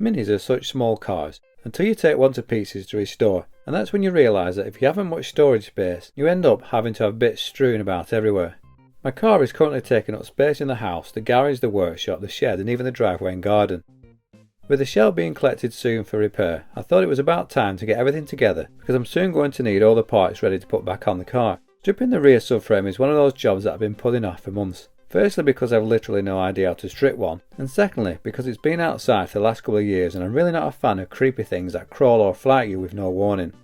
Minis are such small cars until you take one to pieces to restore, and that's when you realise that if you haven't much storage space, you end up having to have bits strewn about everywhere. My car is currently taking up space in the house, the garage, the workshop, the shed and even the driveway and garden. With the shell being collected soon for repair, I thought it was about time to get everything together because I'm soon going to need all the parts ready to put back on the car. Stripping the rear subframe is one of those jobs that I've been putting off for months. Firstly because I've literally no idea how to strip one, and secondly because it's been outside for the last couple of years and I'm really not a fan of creepy things that crawl or fly at you with no warning.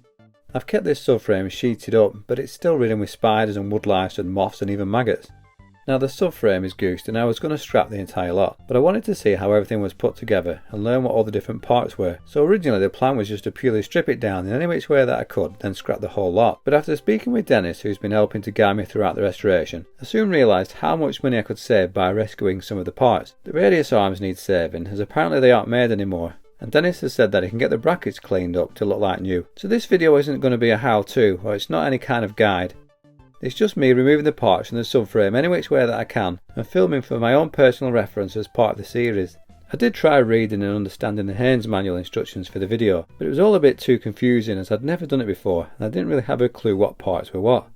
I've kept this subframe sheeted up, but it's still ridden with spiders and woodlice and moths and even maggots. Now the subframe is goosed and I was going to scrap the entire lot, but I wanted to see how everything was put together and learn what all the different parts were. So originally the plan was just to purely strip it down in any which way that I could, then scrap the whole lot. But after speaking with Dennis, who's been helping to guide me throughout the restoration, I soon realised how much money I could save by rescuing some of the parts. The radius arms need saving, as apparently they aren't made anymore, and Dennis has said that he can get the brackets cleaned up to look like new. So this video isn't going to be a how-to, or it's not any kind of guide. It's just me removing the parts from the subframe any which way that I can and filming for my own personal reference as part of the series. I did try reading and understanding the Haynes manual instructions for the video, but it was all a bit too confusing as I'd never done it before and I didn't really have a clue what parts were what.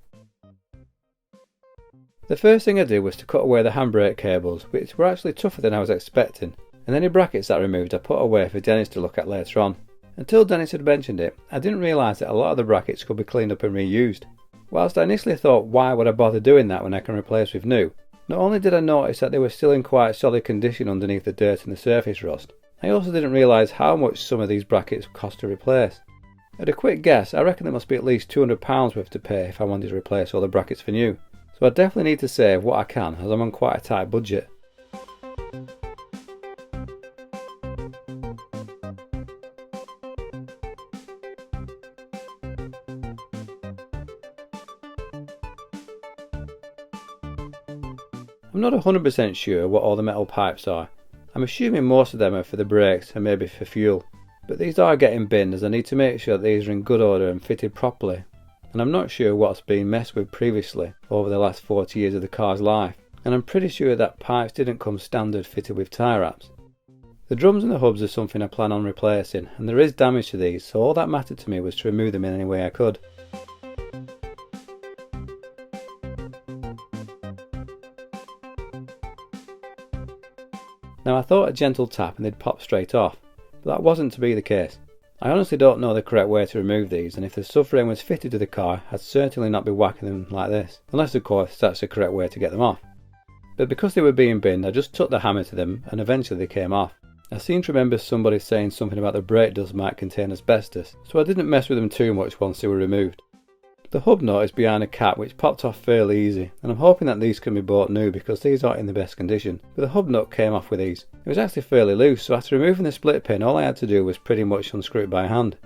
The first thing I did was to cut away the handbrake cables, which were actually tougher than I was expecting, and any brackets that I removed I put away for Dennis to look at later on. Until Dennis had mentioned it, I didn't realise that a lot of the brackets could be cleaned up and reused. Whilst I initially thought why would I bother doing that when I can replace with new, not only did I notice that they were still in quite solid condition underneath the dirt and the surface rust, I also didn't realise how much some of these brackets cost to replace. At a quick guess, I reckon there must be at least £200 worth to pay if I wanted to replace all the brackets for new, so I definitely need to save what I can as I'm on quite a tight budget. I'm not 100% sure what all the metal pipes are. I'm assuming most of them are for the brakes and maybe for fuel. But these are getting binned as I need to make sure that these are in good order and fitted properly. And I'm not sure what's been messed with previously over the last 40 years of the car's life. And I'm pretty sure that pipes didn't come standard fitted with tie wraps. The drums and the hubs are something I plan on replacing, and there is damage to these, so all that mattered to me was to remove them in any way I could. Now I thought a gentle tap and they'd pop straight off, but that wasn't to be the case. I honestly don't know the correct way to remove these, and if the subframe was fitted to the car, I'd certainly not be whacking them like this, unless of course that's the correct way to get them off. But because they were being binned, I just took the hammer to them and eventually they came off. I seem to remember somebody saying something about the brake dust might contain asbestos, so I didn't mess with them too much once they were removed. The hub nut is behind a cap which popped off fairly easy, and I'm hoping that these can be bought new because these aren't in the best condition, but the hub nut came off with ease. It was actually fairly loose, so after removing the split pin all I had to do was pretty much unscrew it by hand.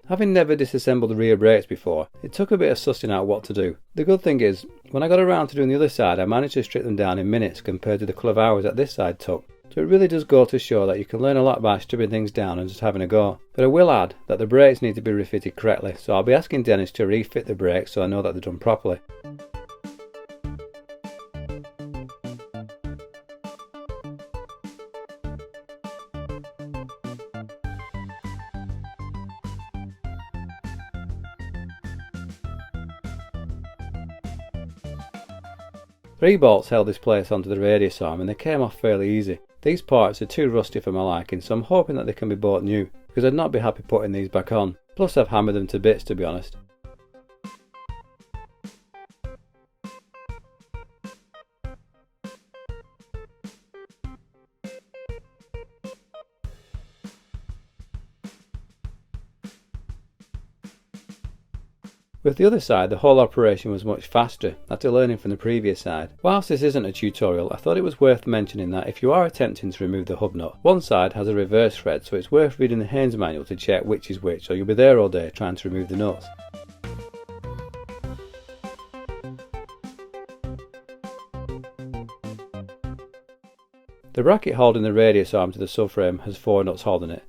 Having never disassembled the rear brakes before, it took a bit of sussing out what to do. The good thing is, when I got around to doing the other side, I managed to strip them down in minutes compared to the couple of hours that this side took. So it really does go to show that you can learn a lot by stripping things down and just having a go. But I will add that the brakes need to be refitted correctly, so I'll be asking Dennis to refit the brakes so I know that they're done properly. Three bolts held this place onto the radius arm and they came off fairly easy. These parts are too rusty for my liking, so I'm hoping that they can be bought new, because I'd not be happy putting these back on. Plus I've hammered them to bits, to be honest. With the other side, the whole operation was much faster, after learning from the previous side. Whilst this isn't a tutorial, I thought it was worth mentioning that if you are attempting to remove the hub nut, one side has a reverse thread, so it's worth reading the Haynes manual to check which is which, or you'll be there all day trying to remove the nuts. The bracket holding the radius arm to the subframe has 4 nuts holding it.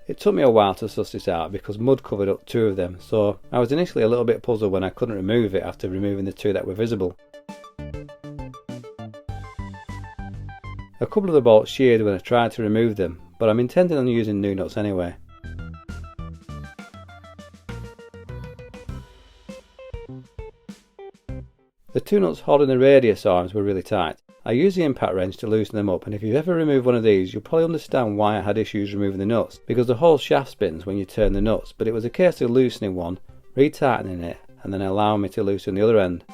It took me a while to suss this out because mud covered up 2 of them, so I was initially a little bit puzzled when I couldn't remove it after removing the 2 that were visible. A couple of the bolts sheared when I tried to remove them, but I'm intending on using new nuts anyway. The 2 nuts holding the radius arms were really tight. I used the impact wrench to loosen them up, and if you've ever removed one of these you'll probably understand why I had issues removing the nuts, because the whole shaft spins when you turn the nuts, but it was a case of loosening one, retightening it, and then allowing me to loosen the other end.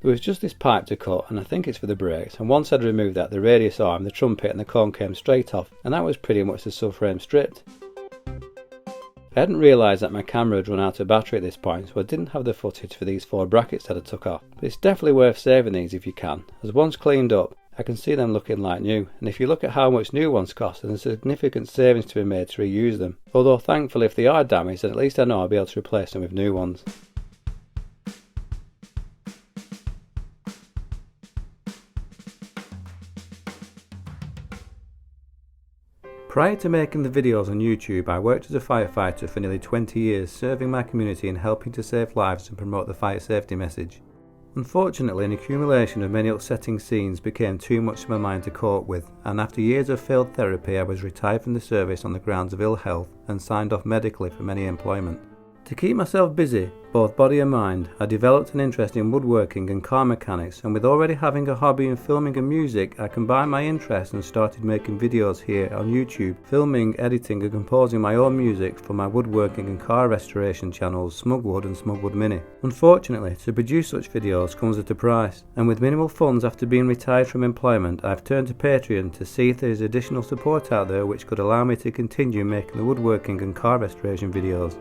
There was just this pipe to cut, and I think it's for the brakes, and once I'd removed that, the radius arm, the trumpet and the cone came straight off, and that was pretty much the subframe stripped. I hadn't realised that my camera had run out of battery at this point, so I didn't have the footage for these 4 brackets that I took off, but it's definitely worth saving these if you can, as once cleaned up I can see them looking like new, and if you look at how much new ones cost, there's a significant savings to be made to reuse them, although thankfully if they are damaged then at least I know I'll be able to replace them with new ones. Prior to making the videos on YouTube, I worked as a firefighter for nearly 20 years, serving my community and helping to save lives and promote the fire safety message. Unfortunately, an accumulation of many upsetting scenes became too much for my mind to cope with, and after years of failed therapy I was retired from the service on the grounds of ill health and signed off medically from any employment. To keep myself busy, both body and mind, I developed an interest in woodworking and car mechanics, and with already having a hobby in filming and music, I combined my interests and started making videos here on YouTube, filming, editing and composing my own music for my woodworking and car restoration channels Smugwood and Smugwood Mini. Unfortunately, to produce such videos comes at a price, and with minimal funds after being retired from employment, I've turned to Patreon to see if there is additional support out there which could allow me to continue making the woodworking and car restoration videos.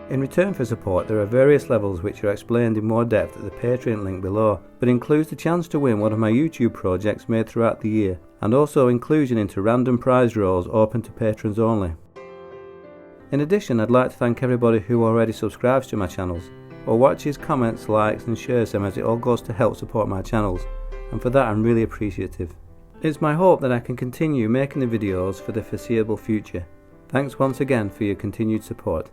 In return for support, there are various levels which are explained in more depth at the Patreon link below, but includes the chance to win one of my YouTube projects made throughout the year, and also inclusion into random prize draws open to patrons only. In addition, I'd like to thank everybody who already subscribes to my channels, or watches, comments, likes and shares them, as it all goes to help support my channels, and for that I'm really appreciative. It's my hope that I can continue making the videos for the foreseeable future. Thanks once again for your continued support.